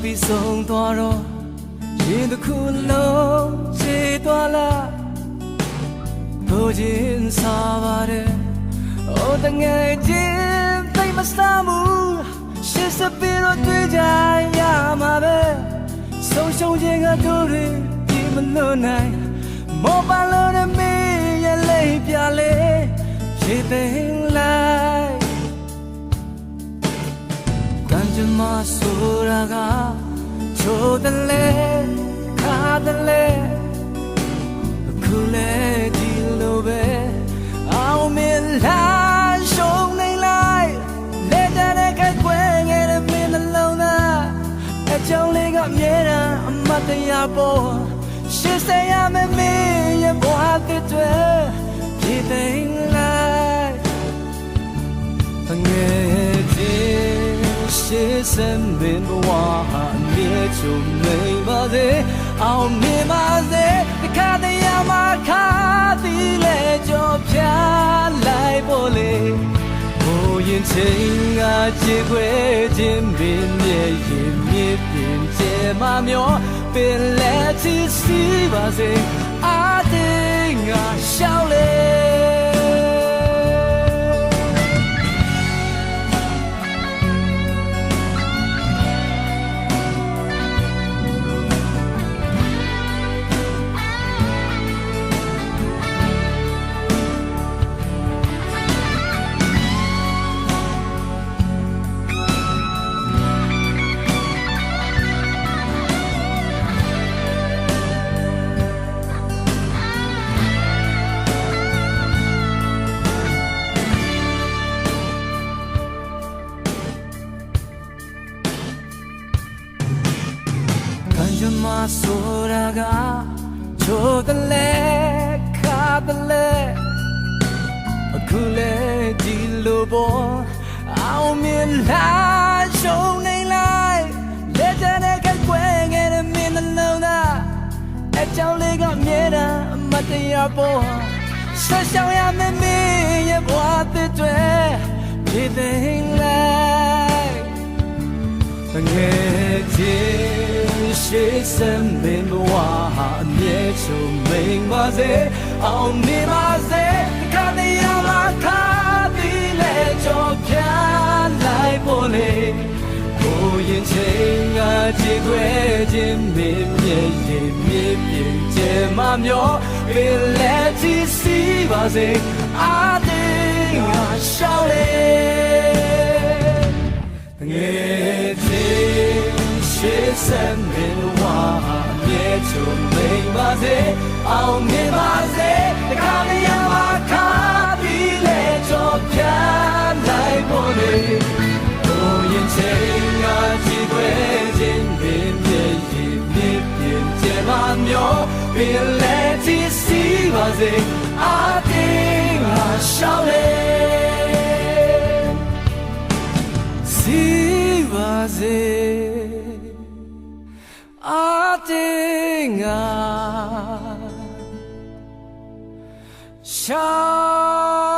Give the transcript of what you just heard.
ပြီးဆုံးသွားတော့ရင်တစ်ခုလုံးခြေသွားလားကိုချင်းစားပါတယ်အိုတငယ်ချင်းသိမစားမှုရှစ်စပီတော့တွေ့ကြရမှာပဲဆုံးရှုံးခြင်းကတို့တွေဒီမလွတ်နိုင်မောပါလို့ရမေးရလေးပြလေဖြေသိမ်းလိုက်ကံကြမ္မာဆိုတာကချိုးတယ်လေခါတယ်လေအခုလေဒီလိုပဲအောင်မလာရှုံးနေလိုက်လက်တဲ့ကကွယ်ငယ်တဲ့မင်းနှလုံးသားအကြောင်းလေးကမြဲတမ်းအမတ်တရားပေါ်ရှစ်ဆယ်ရမယ်မင်းရဲ့ဘဝသစ်တွေဒီသိမ်းလိုက်ငယ်ချင်းရှစ်ဆယ်မင်းဘဝအမြဲချုံနေပါစေအောင်မြင်ပါစေတခါတည်းရမှာခါသည်လေကြောပြလိုက်ဖို့လေဘိုးရင်ချင်းကကြည်ခွဲခြင်းပင်ရဲ့ရင်မြစ်ပြင်ကျဲမမျောပင်လက်ချီစီပါစေအတင်းငါရှောက်လေကံကြမ္မာဆိုတာကချိုးတယ်လေခါတယ်လေအခုလေဒီလိုပေါ်အောင်မြင်လာရှုံးနေလိုက်လက်တဲ့ကကွယ်ငယ်တဲ့မင်းနှလုံးသားအကြောင်းလေးကမြဲတမ်းအမတ်တရားပေါ်ဆက်ဆောင်ရမယ်မင်းရဲ့ဘဝသစ်တွေဒီသိမ်းလိုက်ငယ်ချင်းရှေးစံမင်းဘဝအမြဲချုံမိန်ပါစေအောင်နေပါစေခါတည်းရမှာခါသည်လေကြောပြလိုက်ဖို့လေကိုရင်ချင်းကကြည်ခွဲခြင်းမင်းရဲ့ရင်မြစ်ပြင်ကျဲမမျောပင်လက်ချီစီပါစေအတင်းငါရှောက်လေငယ်ချင်းရှေးစံမင်းဝါမြဲချုံမိန်ပါစေအောင်မြင်ပါစေတခါမရမှာခါပြီးလေကြောပြလိုက်ဖို့လေကိုရင်ချင်းကကြည်ခွဲခြင်းပင်ရဲ့ရင်မြစ်ပြင်ကျဲမမျောပင်လက်ချီစီပါစေအတင်းငါရှောက်လေစီပါစေအတင်းငါရှောက်